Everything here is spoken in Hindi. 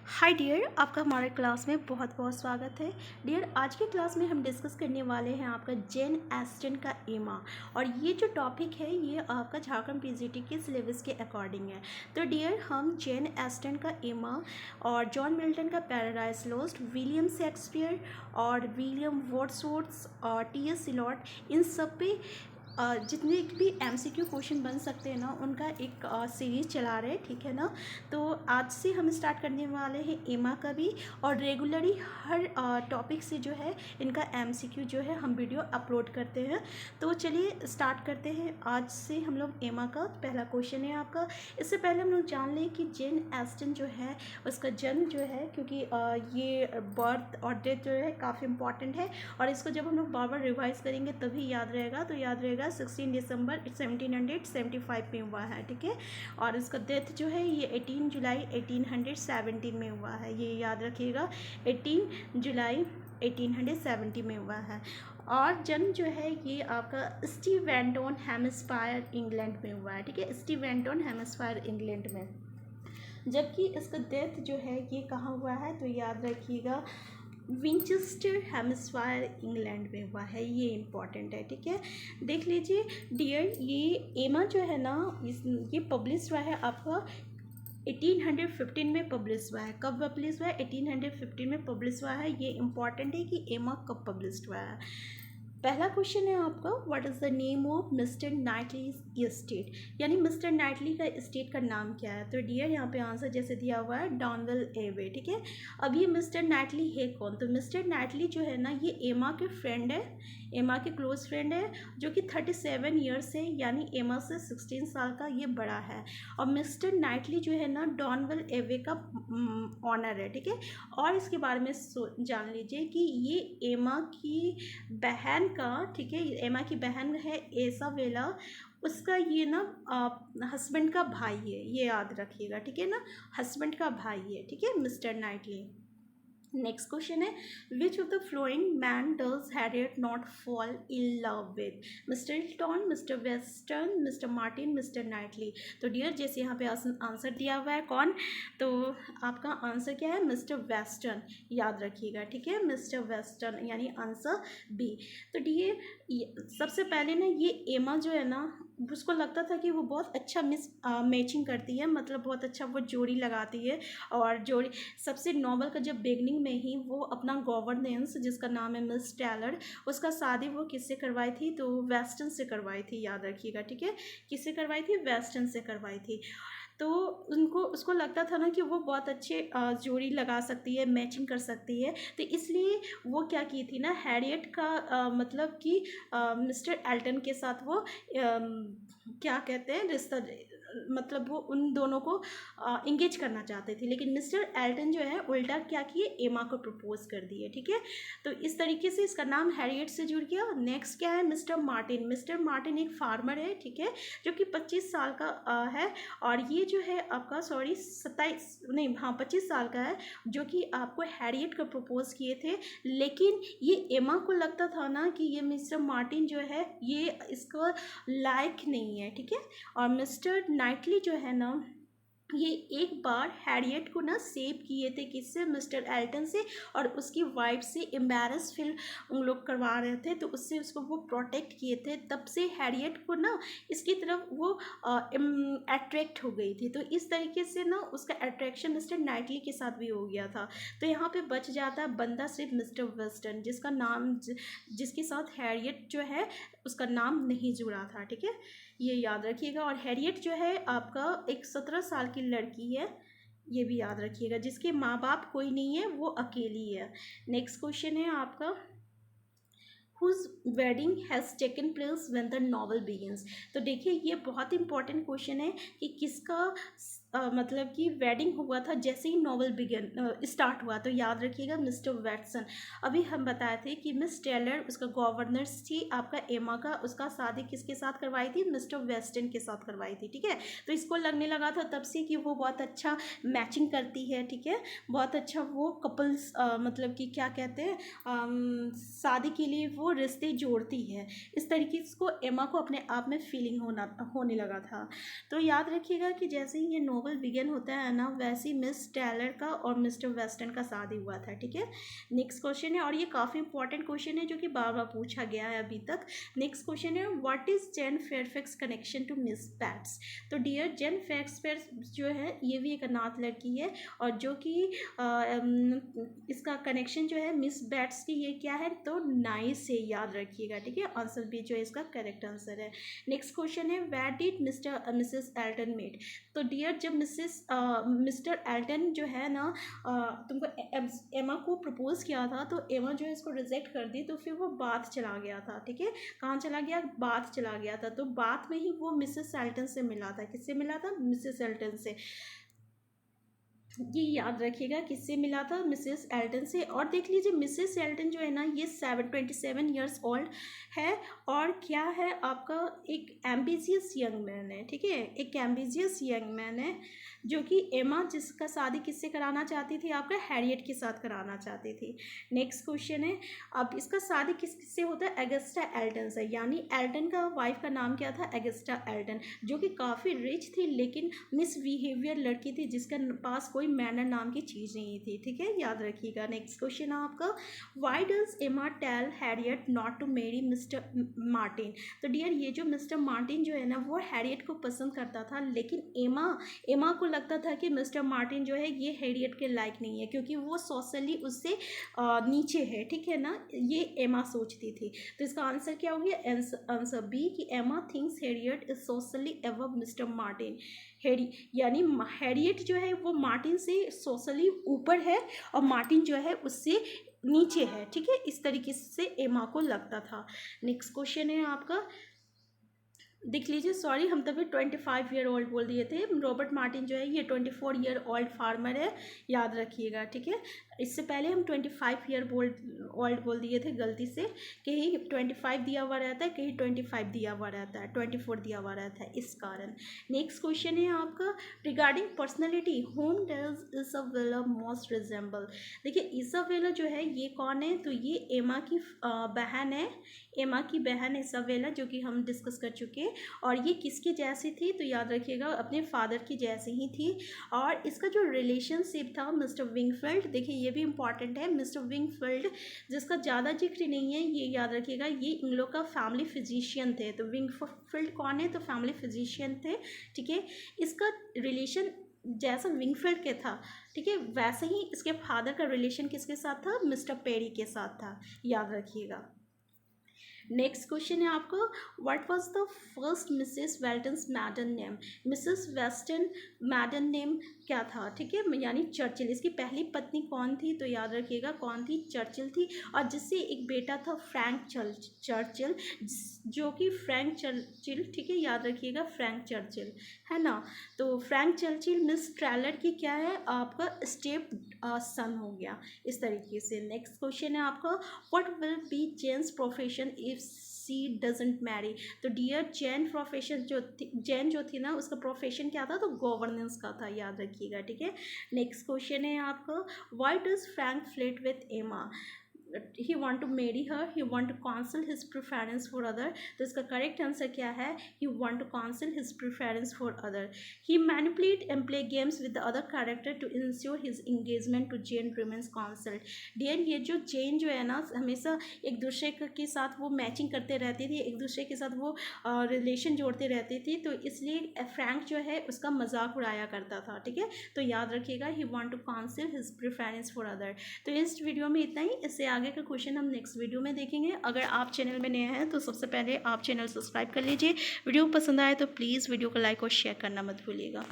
हाय डियर, आपका हमारे क्लास में बहुत बहुत स्वागत है। डियर, आज की क्लास में हम डिस्कस करने वाले हैं आपका जेन एस्टन का एमा। और ये जो टॉपिक है ये आपका झारखंड पीजीटी के सिलेबस के अकॉर्डिंग है। तो डियर, हम जेन एस्टन का एमा और जॉन मिल्टन का पैराडाइज लॉस्ट, विलियम शेक्सपियर और विलियम वर्ड्सवर्थ और टी.एस. इलियट, इन सब पे जितने भी एमसीक्यू क्वेश्चन बन सकते हैं ना उनका एक सीरीज़ चला रहे हैं, ठीक है ना। तो आज से हम स्टार्ट करने वाले हैं एमा का भी, और रेगुलरली हर टॉपिक से जो है इनका एमसीक्यू जो है हम वीडियो अपलोड करते हैं। तो चलिए स्टार्ट करते हैं। आज से हम लोग एमा का पहला क्वेश्चन है आपका। इससे पहले हम लोग जान लें कि जेन एस्टन जो है उसका जन्म जो है, क्योंकि ये बर्थ और डेथ जो है काफ़ी इंपॉर्टेंट है, और इसको जब हम लोग बार बार रिवाइज करेंगे तभी याद रहेगा। तो याद रहेगा 16 दिसंबर 1775 में हुआ है, ठीक है। और इसका डेथ जो है ये 18 जुलाई 1870 में हुआ है, ये याद रखिएगा। 18 जुलाई 1870 में हुआ है। और जन्म जो है ये आपका स्टीवेंटन हेम्सफायर इंग्लैंड में हुआ है, ठीक है, स्टीवेंटन हेम्सफायर इंग्लैंड में। जबकि इसका डेथ जो है ये कहाँ हुआ है, तो याद रखिएगा विंचेस्टर हेम्सफायर इंग्लैंड में हुआ है, ये इम्पॉर्टेंट है, ठीक है। देख लीजिए डियर, ये एमा जो है ना ये पब्लिश हुआ है आपका 1815 में पब्लिश हुआ है। कब पब्लिश हुआ है? 1815 में पब्लिश हुआ है। ये इम्पॉर्टेंट है कि एमा कब पब्लिश हुआ है। पहला क्वेश्चन है आपका, what is the name of mister Knightley estate, यानी मिस्टर नाइटली का एस्टेट का नाम क्या है। तो डियर यहाँ पे आंसर जैसे दिया हुआ है डॉनवेल एवे, ठीक है। अब ये मिस्टर नाइटली है कौन? तो मिस्टर नाइटली जो है ना ये एमा के फ्रेंड है, एमा के क्लोज फ्रेंड है, जो कि 37 ईयर्स से, यानी एमा से 16 साल का ये बड़ा है। और मिस्टर नाइटली जो है ना डॉनवेल एवे का ऑनर है, ठीक है। और इसके बारे में जान लीजिए कि ये एमा की बहन का, ठीक है, एमा की बहन है एसाबेला, उसका ये ना हस्बैंड का भाई है, ये याद रखिएगा, ठीक है ना, हस्बैंड का भाई है, ठीक है, मिस्टर नाइटली। नेक्स्ट क्वेश्चन है, which of the flowing man does Harriet not fall in love with, mister Hilton, mister western, mister Martin, mister Knightley. तो डियर जैसे यहाँ पे आंसर दिया हुआ है कौन, तो आपका आंसर क्या है? मिस्टर वेस्टर्न, याद रखिएगा, ठीक है, मिस्टर वेस्टर्न, यानी आंसर बी। तो डियर सबसे पहले ना ये एमा जो है ना उसको लगता था कि वो बहुत अच्छा मैचिंग करती है, मतलब बहुत अच्छा वो जोड़ी लगाती है। और जोड़ी सबसे नॉवल का जब बिगनिंग में ही वो अपना गवर्नेंस, जिसका नाम है मिस टेलर, उसका शादी वो किससे करवाई थी? तो वेस्टर्न से करवाई थी, याद रखिएगा, ठीक है। किससे करवाई थी? वेस्टर्न से करवाई थी। तो उसको लगता था ना कि वो बहुत अच्छे जोड़ी लगा सकती है, मैचिंग कर सकती है। तो इसलिए वो क्या की थी ना, हैरियट का मतलब कि मिस्टर एल्टन के साथ वो क्या कहते हैं रिश्ता, मतलब वो उन दोनों को इंगेज करना चाहते थे। लेकिन मिस्टर एल्टन जो है उल्टा क्या किए, एमा को प्रपोज कर दिए, ठीक है। तो इस तरीके से इसका नाम हैरियट से जुड़ गया। नेक्स्ट क्या है? Mister Martin. मिस्टर मार्टिन एक फार्मर है, ठीक है, जो कि 25 साल का है। और ये जो है आपका 25 साल का है, जो कि आपको हैरियट को प्रपोज किए थे। लेकिन ये एमा को लगता था ना कि ये मिस्टर मार्टिन जो है ये इसको लायक नहीं है, ठीक है। और मिस्टर नाइटली जो है ना ये एक बार हैरियट को ना सेव किए थे, किससे? मिस्टर एल्टन से, और उसकी वाइफ से एम्बेरस फील उन लोग करवा रहे थे, तो उससे उसको वो प्रोटेक्ट किए थे। तब से हैरियट को ना इसकी तरफ वो अट्रैक्ट हो गई थी। तो इस तरीके से ना उसका अट्रैक्शन मिस्टर नाइटली के साथ भी हो गया था। तो यहाँ पे बच जाता है बंदा सिर्फ मिस्टर वेस्टर्न, जिसका नाम जिसके साथ हैरियट जो है उसका नाम नहीं जुड़ा था, ठीक है, ये याद रखिएगा। और हैरियट जो है आपका एक 17 साल की लड़की है, ये भी याद रखिएगा, जिसके माँ बाप कोई नहीं है, वो अकेली है। नेक्स्ट क्वेश्चन है आपका, whose wedding has taken place when the novel begins। तो देखिए ये बहुत इंपॉर्टेंट क्वेश्चन है कि किसका मतलब कि वेडिंग हुआ था जैसे ही नॉवल स्टार्ट हुआ। तो याद रखिएगा मिस्टर वेटसन। अभी हम बताए थे कि मिस टेलर उसका गवर्नर थी आपका एमा का, उसका शादी किसके साथ करवाई थी? मिस्टर वेस्टर्न के साथ करवाई थी, ठीक है। तो इसको लगने लगा था तब से कि वो बहुत अच्छा मैचिंग करती है, ठीक है, बहुत अच्छा वो कपल्स मतलब कि क्या कहते हैं शादी के लिए वो रिश्ते जोड़ती है। इस तरीके से एमा को अपने आप में फीलिंग होने लगा था। तो याद रखिएगा कि जैसे ही ये नोवेल वॉवल बिगिन होता है ना, वैसे मिस टेलर का और मिस्टर वेस्टन का शादी हुआ था, ठीक है। नेक्स्ट क्वेश्चन है, और ये काफ़ी इंपॉर्टेंट क्वेश्चन है जो कि बार बार पूछा गया है अभी तक। नेक्स्ट क्वेश्चन है, what is Jane Fairfax connection to Miss Bates. तो डियर, जेन फेयरफैक्स जो है ये भी एक अनाथ लड़की है, और जो कि इसका कनेक्शन जो है मिस बैट्स की ये क्या है, तो नाइस से याद रखिएगा, ठीक है। आंसर बी जो है इसका करेक्ट आंसर है। नेक्स्ट क्वेश्चन है, where did mister missus Elton meet. तो डियर, जब मिस्टर एल्टन जो है ना तुमको एमा को प्रपोज किया था, तो एमा जो है इसको रिजेक्ट कर दी, तो फिर वो बाथ चला गया था, ठीक है। कहाँ चला गया, बाथ चला गया था। तो बाथ में ही वो मिसेस एल्टन से मिला था। किससे मिला था, मिसेस एल्टन से। ये याद रखिएगा, किससे मिला था, मिसेस एल्टन से। और देख लीजिए, मिसेस एल्टन जो है ना ये 27 ईयर्स ओल्ड है, और क्या है आपका, एक एम्बिशियस यंग मैन है, ठीक है। एक एम्बिशियस यंग मैन है जो कि एमा जिसका शादी किससे कराना चाहती थी, आपका हैरियट के साथ कराना चाहती थी। नेक्स्ट क्वेश्चन है, अब इसका शादी किससे होता है, अगस्टा एल्टन से। यानी एल्टन का वाइफ का नाम क्या था, अगस्टा एल्टन, जो कि काफ़ी रिच थी लेकिन मिसबिहेवियर लड़की थी, जिसका पास कोई मैनर नाम की चीज़ नहीं थी, ठीक है, याद रखिएगा। नेक्स्ट क्वेश्चन है आपका, why does Emma tell Harriet not to marry mister Martin. तो डियर, ये जो मिस्टर मार्टिन जो है ना वो हैरियट को पसंद करता था, लेकिन एमा को लगता था कि मिस्टर मार्टिन जो है ये हैरियट के लायक नहीं है, क्योंकि वो सोशली उससे नीचे है, ठीक है ना, ये एमा सोचती थी। तो इसका आंसर क्या हो गया, आंसर बी, कि एमा thinks Harriet is socially above mister Martin. यानी हैरियट जो है वो मार्टिन से सोशली ऊपर है, और मार्टिन जो है उससे नीचे है, ठीक है। इस तरीके से एमा को लगता था। नेक्स्ट क्वेश्चन है आपका, देख लीजिए, सॉरी हम तभी 25 ईयर ओल्ड बोल दिए थे। रॉबर्ट मार्टिन जो है ये 24 ईयर ओल्ड फार्मर है, याद रखिएगा, ठीक है। इससे पहले हम 25 ईयर ओल्ड बोल दिए थे गलती से, कहीं 25 दिया हुआ रहता है, कहीं 25 दिया हुआ रहता है, 24 दिया हुआ रहता है, इस कारण। नेक्स्ट क्वेश्चन है आपका, regarding personality, home does Isabella most resemble. देखिए, इसाबेला जो है ये कौन है, तो ये एमा की बहन है, एमा की बहन इसाबेला, जो कि हम डिस्कस कर चुके हैं। और ये किसकी जैसी थी, तो याद रखिएगा अपने फादर की जैसी ही थी। और इसका जो रिलेशनशिप था मिस्टर विंगफील्ड, देखिए ये भी इंपॉर्टेंट है, मिस्टर विंगफील्ड जिसका ज़्यादा जिक्र नहीं है, ये याद रखिएगा, ये इन लोग का फैमिली फिजिशियन थे। तो विंगफील्ड कौन है, तो फैमिली फिजिशियन थे, ठीक है। इसका रिलेशन जैसा विंगफील्ड के था, ठीक है, वैसे ही इसके फादर का रिलेशन किसके साथ था, मिस्टर पेरी के साथ था, याद रखिएगा। नेक्स्ट क्वेश्चन है आपका, what was the first Mrs Weltons maiden name. Mrs Weston maiden name क्या था, ठीक है, यानी चर्चिल। इसकी पहली पत्नी कौन थी, तो याद रखिएगा कौन थी, चर्चिल थी। और जिससे एक बेटा था फ्रैंक चर्चिल, जो कि फ्रैंक चर्चिल, ठीक है, याद रखिएगा फ्रैंक चर्चिल, है ना। तो फ्रैंक चर्चिल मिस ट्रेलर की क्या है, आपका स्टेप सन हो गया, इस तरीके से। नेक्स्ट क्वेश्चन है आपका, what will be Jane's profession if she doesn't marry. तो डियर, जैन जो थी ना उसका प्रोफेशन क्या था, तो गवर्नेंस का था, याद रखिएगा, ठीक है। नेक्स्ट क्वेश्चन है आपका, why does Frank flirt with Emma. He want to marry her, he want to conceal his preference for other. तो इसका करेक्ट आंसर क्या है, he want to conceal his preference for other. He manipulate and play games with the other character to ensure his engagement to Jane remains concealed. Dear, ये जो जेन जो है ना हमेशा एक दूसरे के साथ वो मैचिंग करते रहती थी, एक दूसरे के साथ वो रिलेशन जोड़ते रहती थी, तो इसलिए फ्रैंक जो है उसका मजाक उड़ाया करता था, ठीक है। तो याद रखिएगा, he want to conceal his preference for other. तो इस वीडियो में इतना ही, इससे आगे का क्वेश्चन हम नेक्स्ट वीडियो में देखेंगे। अगर आप चैनल में नए हैं तो सबसे पहले आप चैनल सब्सक्राइब कर लीजिए। वीडियो पसंद आए तो प्लीज़ वीडियो को लाइक और शेयर करना मत भूलिएगा।